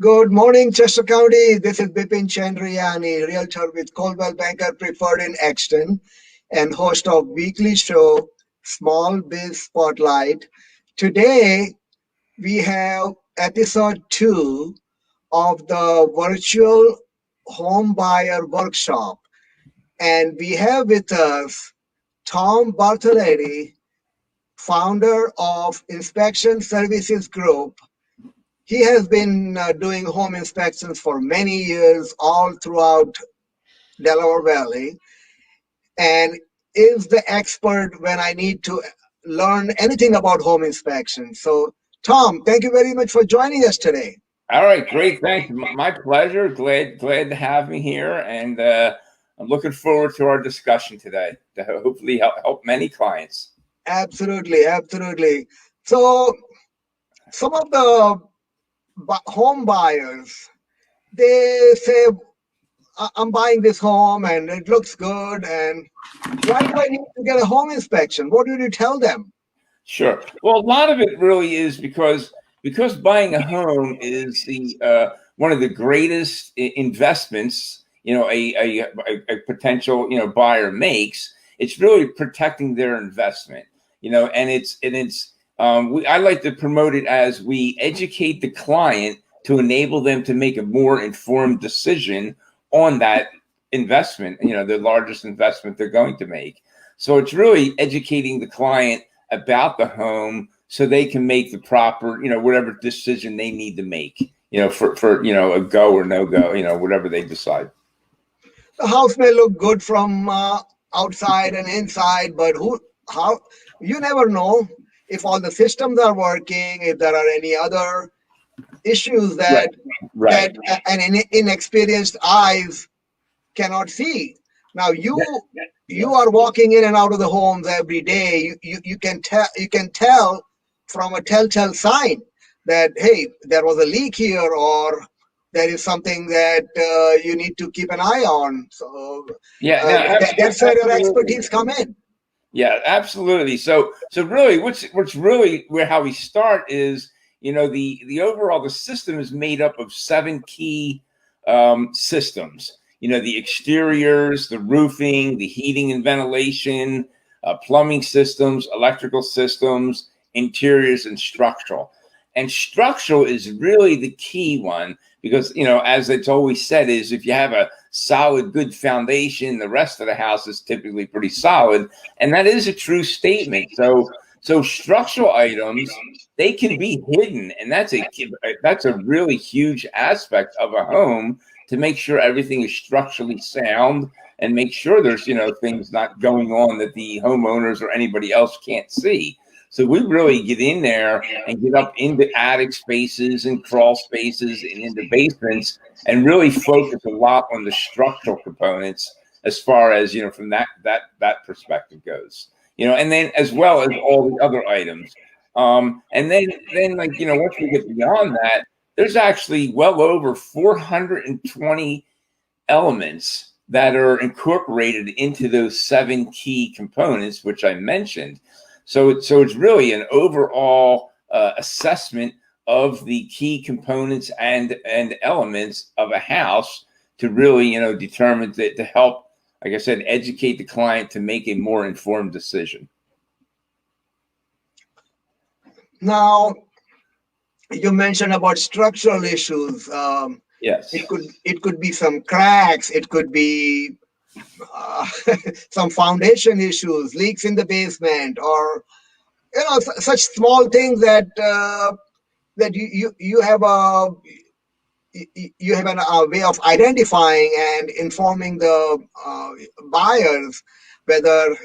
Good morning, Chester County. This is Bipin Chandriyani, realtor with Coldwell Banker Preferred in Exton and host of weekly show Small Biz Spotlight. Today we have episode 2 of the virtual home buyer workshop, and we have with us Tom Bartholetti, founder of Inspection Services Group. He has been doing home inspections for many years all throughout Delaware Valley and is the expert when I need to learn anything about home inspection. So, Tom, thank you very much for joining us today. All right, great. Thanks. My pleasure. Glad to have me here, and I'm looking forward to our discussion today to hopefully help many clients. Absolutely. So, some of the home buyers, they say, I'm buying this home and it looks good, and why do I need to get a home inspection? What do you tell them? Sure. Well, a lot of it really is because buying a home is the one of the greatest investments a potential buyer makes. It's really protecting their investment, and I like to promote it as we educate the client to enable them to make a more informed decision on that investment, the largest investment they're going to make. So it's really educating the client about the home so they can make the proper, whatever decision they need to make, for a go or no go, whatever they decide. The house may look good from outside and inside, but you never know if all the systems are working, if there are any other issues that an inexperienced eyes cannot see. Now you are walking in and out of the homes every day. You can tell from a telltale sign that, hey, there was a leak here, or there is something that you need to keep an eye on. So that's where your expertise come in. Yeah, absolutely. So really, what's really how we start is, the overall, the system is made up of 7 key systems. The exteriors, the roofing, the heating and ventilation, plumbing systems, electrical systems, interiors, and structural. And structural is really the key one because, as it's always said, is if you have a solid, good foundation, the rest of the house is typically pretty solid. And that is a true statement. So structural items, they can be hidden. And that's a really huge aspect of a home, to make sure everything is structurally sound and make sure there's, things not going on that the homeowners or anybody else can't see. So we really get in there and get up into attic spaces and crawl spaces and into basements and really focus a lot on the structural components as far as, from that perspective goes, and then as well as all the other items. And then once we get beyond that, there's actually well over 420 elements that are incorporated into those 7 key components, which I mentioned. So it's really an overall assessment of the key components and elements of a house to really, determine to help, like I said, educate the client to make a more informed decision. Now, you mentioned about structural issues. Yes. It could be some cracks. It could be some foundation issues, leaks in the basement, or such small things that you have a way of identifying and informing the buyers whether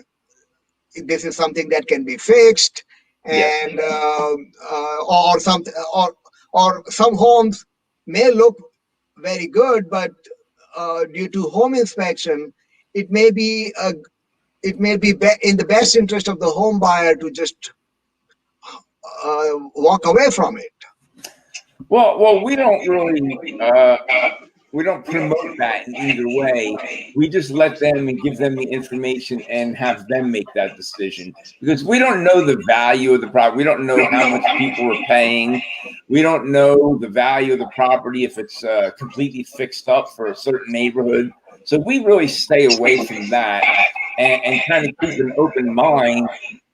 this is something that can be fixed. And or some homes may look very good, but due to home inspection, it may be in the best interest of the home buyer to just walk away from it. Well, we don't really we don't promote that in either way. We just let them and give them the information and have them make that decision, because we don't know the value of the property. We don't know how much people are paying. We don't know the value of the property if it's completely fixed up for a certain neighborhood. So we really stay away from that and kind of keep an open mind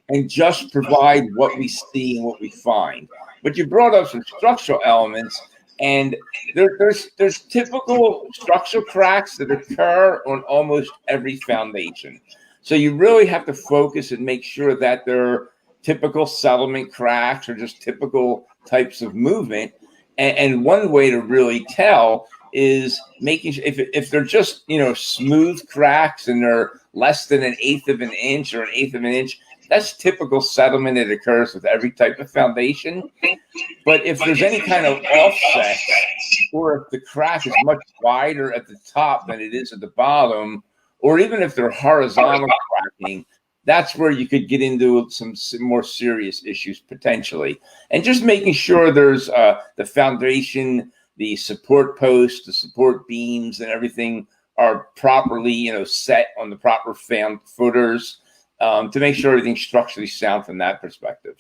and just provide what we see and what we find. But you brought up some structural elements, and there's typical structural cracks that occur on almost every foundation. So you really have to focus and make sure that they're typical settlement cracks or just typical types of movement. And one way to really tell is making sure if they're just, you know, smooth cracks and they're less than an eighth of an inch or an eighth of an inch, that's typical settlement. It occurs with every type of foundation. But if there's any kind of offset, or if the crack is much wider at the top than it is at the bottom, or even if they're horizontal cracking, that's where you could get into some more serious issues potentially. And just making sure there's the foundation, the support posts, the support beams, and everything are properly, you know, set on the proper footers to make sure everything's structurally sound from that perspective.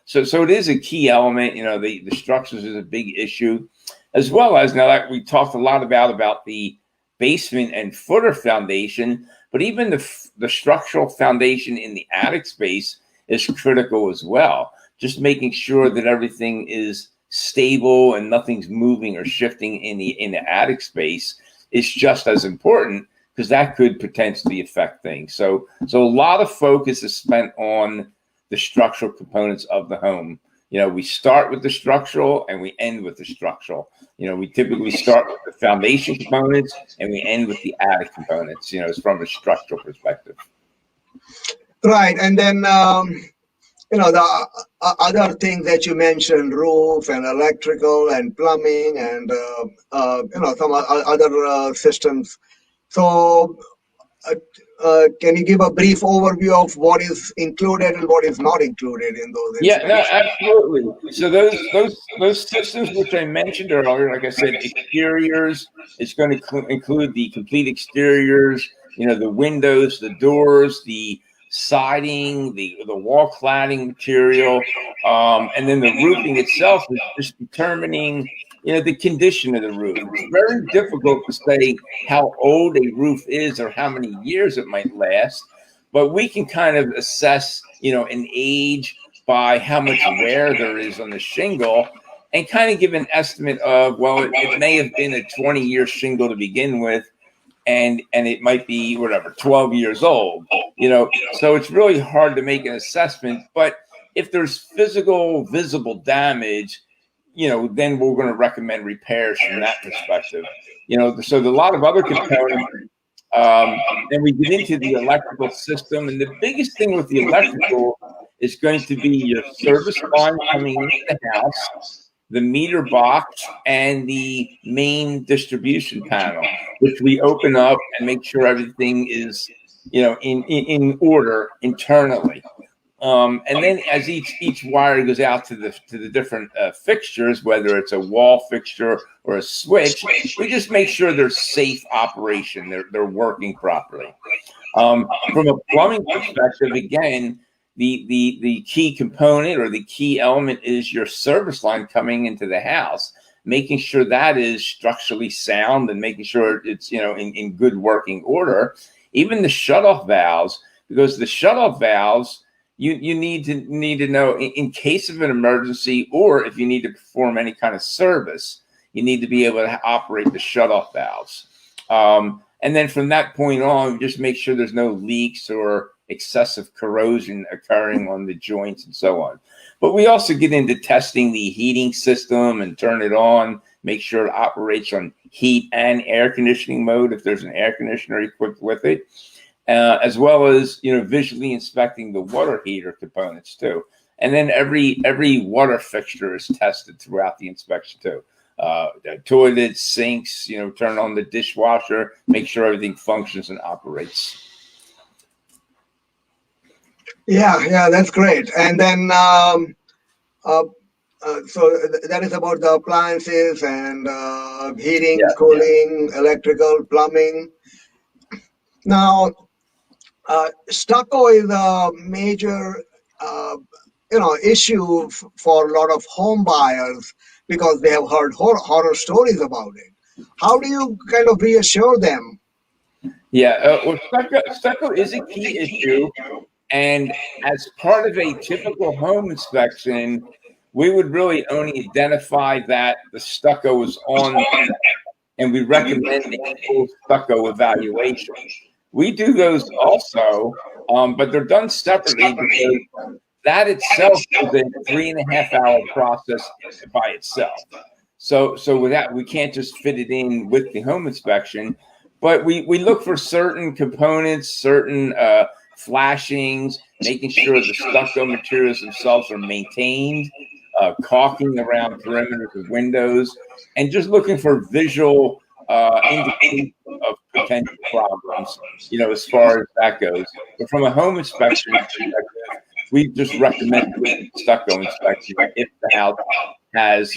So it is a key element. You know, the structures is a big issue, as well as now that we talked a lot about the basement and footer foundation, but even the structural foundation in the attic space is critical as well. Just making sure that everything is stable and nothing's moving or shifting in the attic space is just as important, because that could potentially affect things. So a lot of focus is spent on the structural components of the home. You know, we start with the structural and we end with the structural. You know, we typically start with the foundation components and we end with the attic components, you know, it's from a structural perspective. Right. And then, you know, the other things that you mentioned, roof and electrical and plumbing and, you know, some other systems. So can you give a brief overview of what is included and what is not included in those? Yeah, no, absolutely. So those systems which I mentioned earlier, like I said, exteriors, it's going to include the complete exteriors, you know, the windows, the doors, the siding, the wall cladding material, and then the roofing itself is just determining, you know, the condition of the roof. It's very difficult to say how old a roof is or how many years it might last, but we can kind of assess, you know, an age by how much wear there is on the shingle and kind of give an estimate of, well, it may have been a 20-year shingle to begin with, and it might be whatever 12 years old, you know. So it's really hard to make an assessment. But if there's physical visible damage, you know, then we're going to recommend repairs from that perspective. You know, so a lot of other components. Then we get into the electrical system, and the biggest thing with the electrical is going to be your service line coming into the house, the meter box, and the main distribution panel, which we open up and make sure everything is, you know, in order internally. And then as each wire goes out to the different fixtures, whether it's a wall fixture or a switch, we just make sure they're safe operation, they're working properly. From a plumbing perspective, again, the key component or the key element is your service line coming into the house, making sure that is structurally sound and making sure it's, you know, in good working order. Even the shutoff valves, because the shutoff valves, you need to know in case of an emergency, or if you need to perform any kind of service, you need to be able to operate the shutoff valves. And then from that point on, just make sure there's no leaks or excessive corrosion occurring on the joints and so on. But we also get into testing the heating system and turn it on, make sure it operates on heat and air conditioning mode if there's an air conditioner equipped with it. As well as, you know, visually inspecting the water heater components too. And then every water fixture is tested throughout the inspection too. Toilets, sinks, you know, turn on the dishwasher, make sure everything functions and operates. Yeah, that's great. And then, so that is about the appliances and heating, cooling, electrical, plumbing. Now, stucco is a major, issue for a lot of home buyers because they have heard horror stories about it. How do you kind of reassure them? Yeah, well, stucco is a key issue. And as part of a typical home inspection, we would really only identify that the stucco is on, and we recommend a full stucco evaluation. We do those also, but they're done separately because that itself is a 3.5 hour process by itself. So with that, we can't just fit it in with the home inspection, but we look for certain components, certain flashings, making sure the stucco materials themselves are maintained, caulking around perimeters of windows, and just looking for visual indication of potential problems, as far as that goes. But from a home inspection perspective, we just recommend doing stucco inspection if the house has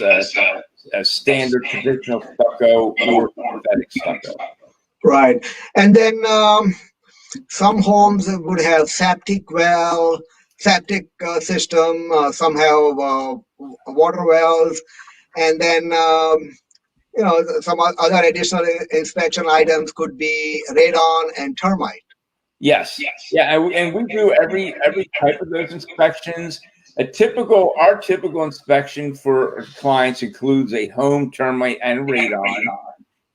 a standard traditional stucco or synthetic stucco. Right. And then some homes would have septic system, some have water wells, and then some other additional inspection items could be radon and termite. Yes. Yeah, and we do every type of those inspections. Our typical inspection for clients includes a home termite and radon.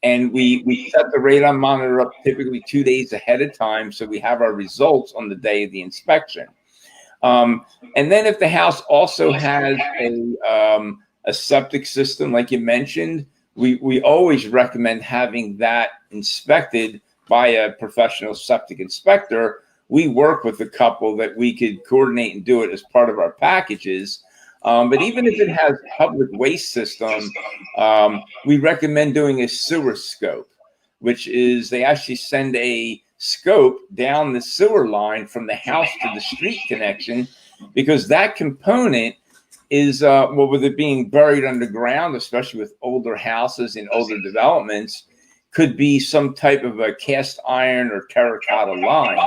And we set the radon monitor up typically 2 days ahead of time, so we have our results on the day of the inspection. And then if the house also has a septic system, like you mentioned, we always recommend having that inspected by a professional septic inspector. We work with a couple that we could coordinate and do it as part of our packages. But even if it has public waste system, we recommend doing a sewer scope, which is they actually send a scope down the sewer line from the house to the street connection, because that component is, with it being buried underground, especially with older houses and older developments, could be some type of a cast iron or terracotta line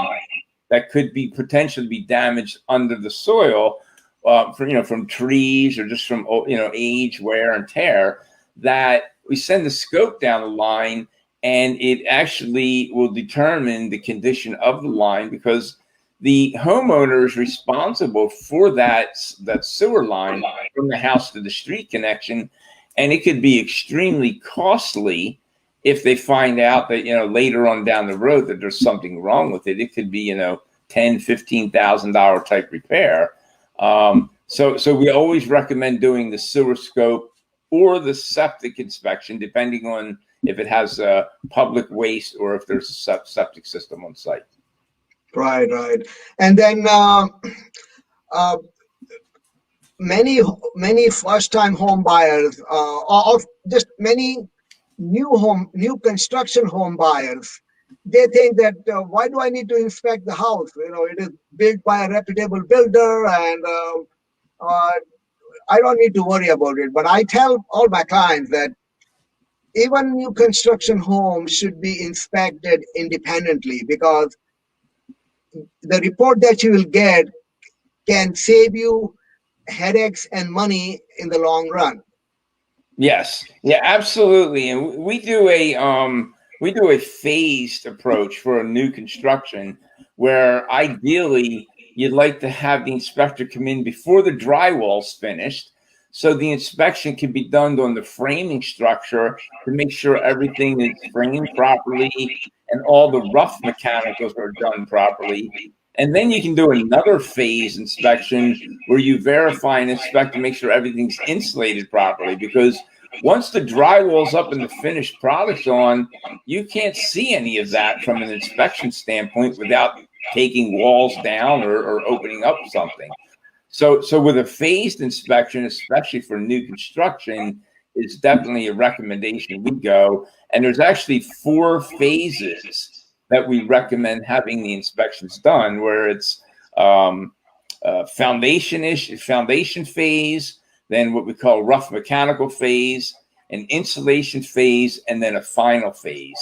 that could be potentially be damaged under the soil. From trees or just from age, wear and tear, that we send the scope down the line, and it actually will determine the condition of the line, because the homeowner is responsible for that sewer line from the house to the street connection, and it could be extremely costly if they find out that later on down the road that there's something wrong with it. It could be $10,000-$15,000 type repair. So we always recommend doing the sewer scope or the septic inspection, depending on if it has public waste or if there's a septic system on site. Right. And then many first-time home buyers, or just many new construction home buyers, they think that why do I need to inspect the house? It is built by a reputable builder, and I don't need to worry about it. But I tell all my clients that even new construction homes should be inspected independently, because the report that you will get can save you headaches and money in the long run. Yes, yeah, absolutely. And we do a phased approach for a new construction, where ideally you'd like to have the inspector come in before the drywall's finished, so the inspection can be done on the framing structure to make sure everything is framed properly and all the rough mechanicals are done properly. And then you can do another phase inspection where you verify and inspect to make sure everything's insulated properly, because once the drywall's up and the finished product's on, you can't see any of that from an inspection standpoint without taking walls down or opening up something. So with a phased inspection, especially for new construction, is definitely a recommendation we go. And there's actually 4 phases that we recommend having the inspections done, where it's foundation phase, then what we call rough mechanical phase, an insulation phase, and then a final phase,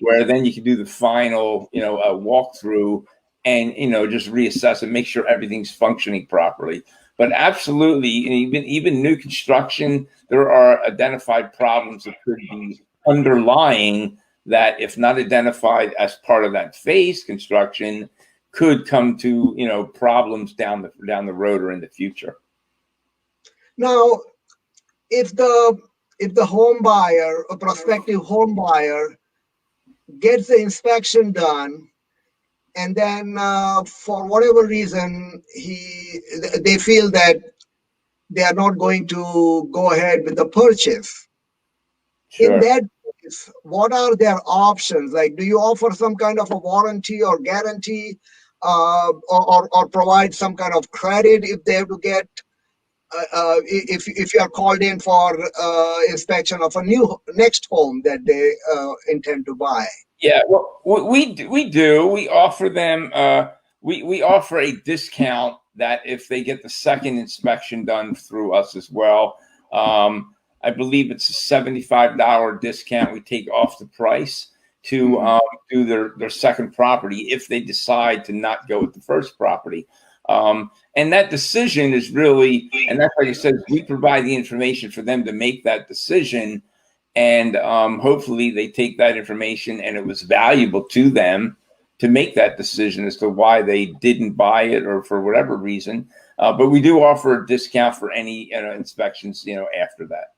where then you can do the final, walkthrough and, just reassess and make sure everything's functioning properly. But absolutely, even new construction, there are identified problems that could be underlying that, if not identified as part of that phase construction, could come to problems down the road or in the future. Now, if the home buyer, a prospective home buyer, gets the inspection done, and then for whatever reason they feel that they are not going to go ahead with the purchase. In Sure. that case, what are their options? Like, do you offer some kind of a warranty or guarantee, or provide some kind of credit if they have to get if you are called in for inspection of a next home that they intend to buy? Yeah, well, we do. We offer them. We offer a discount that if they get the second inspection done through us as well. I believe it's a $75 discount we take off the price to do their second property if they decide to not go with the first property. And that decision is really, and that's like I said, we provide the information for them to make that decision. And hopefully they take that information and it was valuable to them to make that decision as to why they didn't buy it or for whatever reason. But we do offer a discount for any inspections, after that.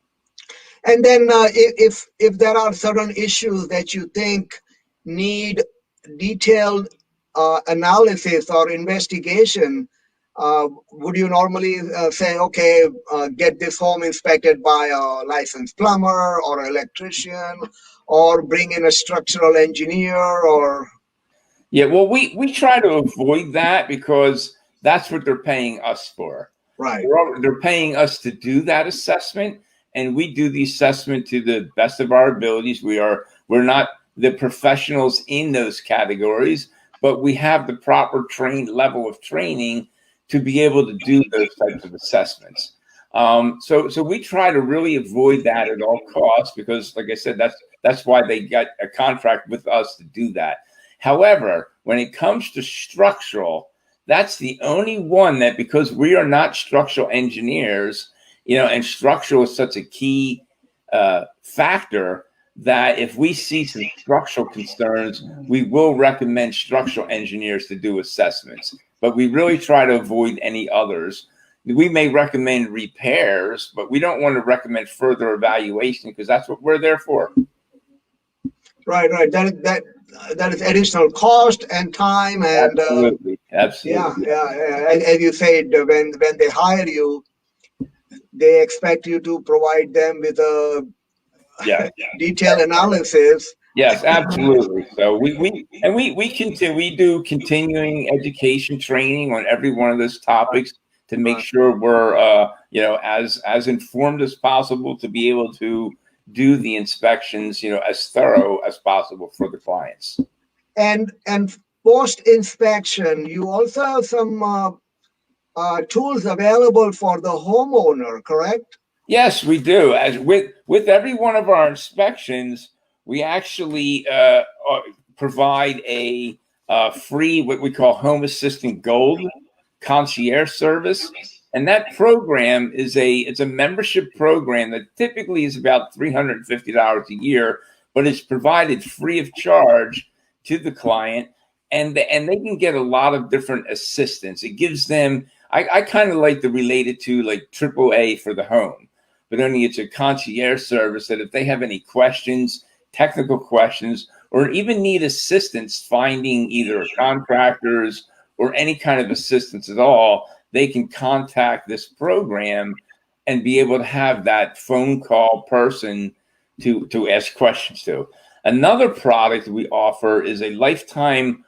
And then if there are certain issues that you think need detailed analysis or investigation, would you normally say, okay, get this home inspected by a licensed plumber or electrician, or bring in a structural engineer? Or yeah, well, we try to avoid that because that's what they're paying us for. Right. They're paying us to do that assessment, and we do the assessment to the best of our abilities. We're not the professionals in those categories, but we have the proper level of training to be able to do those types of assessments. So we try to really avoid that at all costs because, like I said, that's why they got a contract with us to do that. However, when it comes to structural, that's the only one that, because we are not structural engineers, and structural is such a key factor, that if we see some structural concerns, we will recommend structural engineers to do assessments. But we really try to avoid any others. We may recommend repairs, but we don't want to recommend further evaluation because that's what we're there for. Right. That is additional cost and time, and absolutely. Yeah. As you said, when they hire you, they expect you to provide them with a detailed analysis. Yes, absolutely. So we do continuing education training on every one of those topics to make sure we're as informed as possible to be able to do the inspections as thorough as possible for the clients. And post inspection, you also have some tools available for the homeowner, correct? Yes, we do. As with every one of our inspections, we actually provide a free, what we call Home Assistant Gold concierge service. And that program it's a membership program that typically is about $350 a year, but it's provided free of charge to the client. And they can get a lot of different assistance. It gives them, I kind of like to relate it to like AAA for the home, but only it's a concierge service that if they have any questions, technical questions, or even need assistance finding either contractors or any kind of assistance at all, they can contact this program and be able to have that phone call person to ask questions to. Another product we offer is a lifetime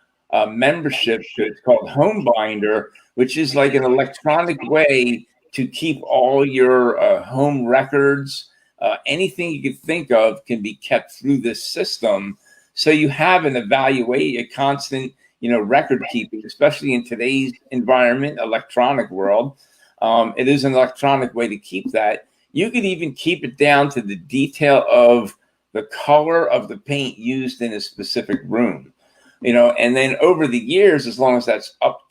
membership. It's called HomeBinder, which is like an electronic way to keep all your home records. Anything you could think of can be kept through this system. So you have a constant, record keeping, especially in today's environment, electronic world. It is an electronic way to keep that. You could even keep it down to the detail of the color of the paint used in a specific room, and then over the years, as long as that's up,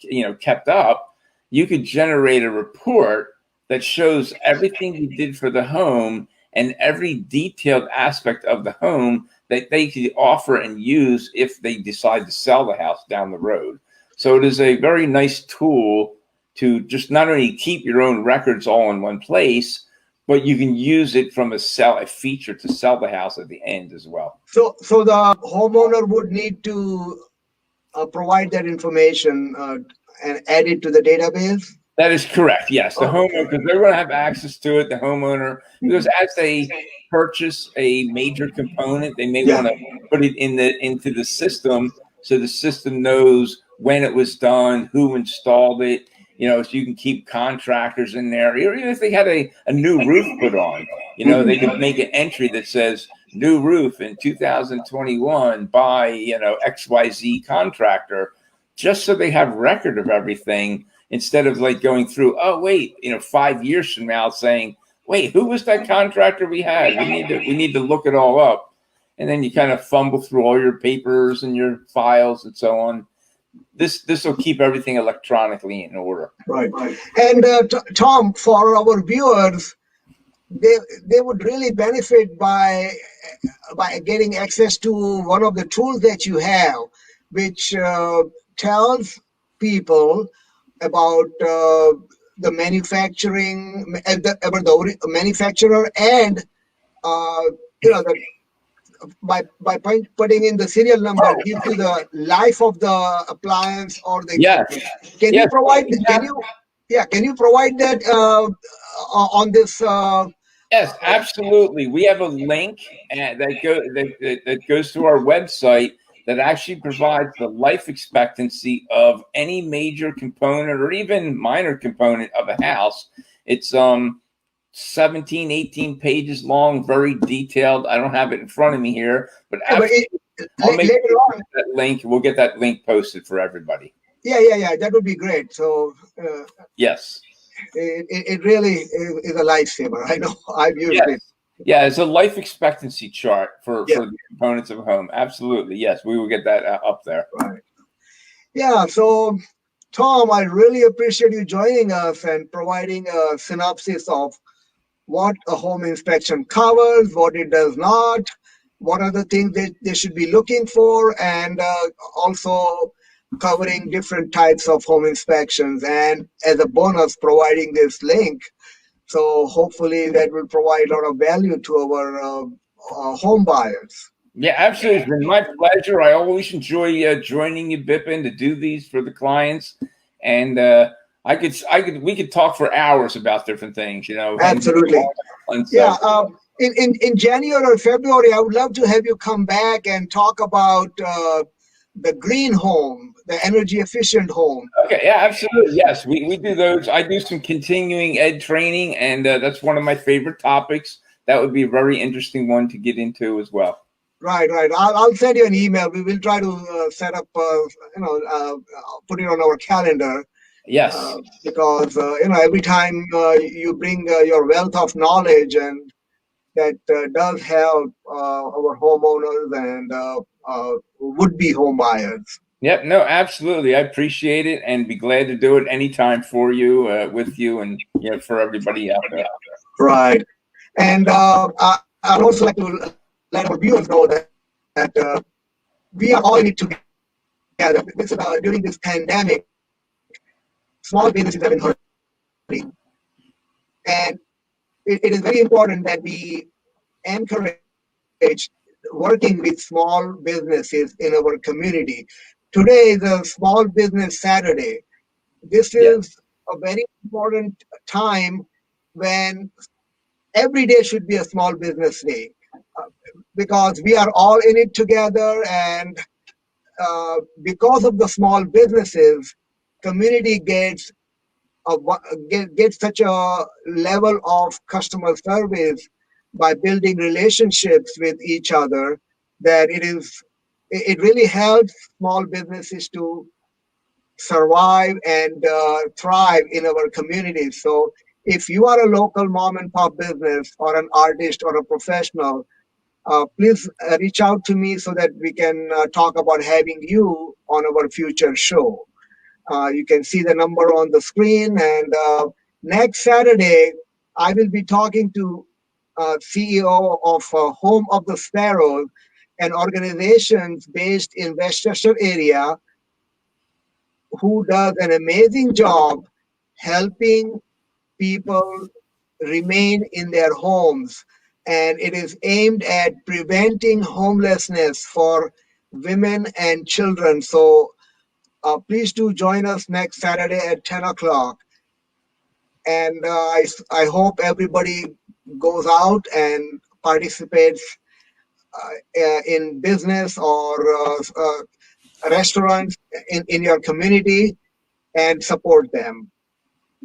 kept up, you could generate a report that shows everything you did for the home and every detailed aspect of the home that they could offer and use if they decide to sell the house down the road. So it is a very nice tool to just not only keep your own records all in one place, but you can use it from a feature to sell the house at the end as well. So the homeowner would need to provide that information and add it to the database? That is correct. Yes, the homeowner, because they're going to have access to it. The homeowner, because as they purchase a major component, they may want to put it into the system, so the system knows when it was done, who installed it. So you can keep contractors in there. Even if they had a new roof put on, they could make an entry that says new roof in 2021 by XYZ contractor, just so they have record of everything. Instead of like going through, 5 years from now saying, wait, who was that contractor we had? We need to look it all up. And then you kind of fumble through all your papers and your files and so on. This will keep everything electronically in order. Right. And Tom, for our viewers, they would really benefit by getting access to one of the tools that you have, which tells people about the manufacturing, about the manufacturer, and by putting in the serial number, gives you the life of the appliance or the equipment. Can you provide? Can you provide that on this? Yes, absolutely. We have a link that goes to our website that actually provides the life expectancy of any major component or even minor component of a house. It's 17, 18 pages long, very detailed. I don't have it in front of me here, but I'll make that link. We'll get that link posted for everybody. Yeah. That would be great. So yes, it really is a lifesaver. I know I've used it. Yeah, it's a life expectancy chart for the components of a home. Absolutely. Yes, we will get that up there. Right. Yeah. So, Tom, I really appreciate you joining us and providing a synopsis of what a home inspection covers, what it does not, what are the things that they should be looking for, and also covering different types of home inspections. And as a bonus, providing this link. So hopefully that will provide a lot of value to our home buyers. Yeah, absolutely. It's been my pleasure. I always enjoy joining you, Bipin, to do these for the clients. And we could talk for hours about different things, Absolutely. In January or February, I would love to have you come back and talk about the green home, the energy efficient home. Okay, yeah, absolutely. Yes, we do those. I do some continuing ed training, and that's one of my favorite topics. That would be a very interesting one to get into as well. Right. I'll send you an email. We will try to set up, put it on our calendar. Yes. Because every time you bring your wealth of knowledge, and that does help our homeowners and would-be home buyers. Yep. No, absolutely. I appreciate it and be glad to do it anytime for you, with you, and for everybody out there. Right. And I'd also like to let our viewers know that we are all in it together. During this pandemic, small businesses have been hurting. And it is very important that we encourage working with small businesses in our community. Today is a Small Business Saturday. This is a very important time when every day should be a small business day, because we are all in it together, and because of the small businesses, community gets such a level of customer service by building relationships with each other that it really helps small businesses to survive and thrive in our communities. So if you are a local mom and pop business or an artist or a professional, please reach out to me so that we can talk about having you on our future show. You can see the number on the screen. And next Saturday, I will be talking to CEO of Home of the Sparrow, an organization based in Westchester area who does an amazing job helping people remain in their homes. And it is aimed at preventing homelessness for women and children. So please do join us next Saturday at 10 o'clock. And I hope everybody goes out and participates in business or restaurants in your community and support them.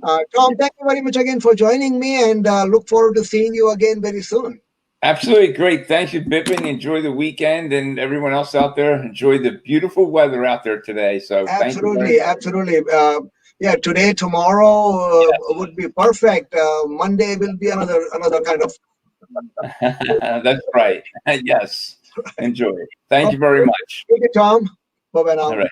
Tom, thank you very much again for joining me, and look forward to seeing you again very soon. Absolutely great. Thank you, Bipin. Enjoy the weekend, and everyone else out there, enjoy the beautiful weather out there today. So absolutely, absolutely. Yeah, today, tomorrow would be perfect. Monday will be another kind of. That's right. Yes. Enjoy. Thank you very much. Thank you, Tom. Bye-bye now. All right.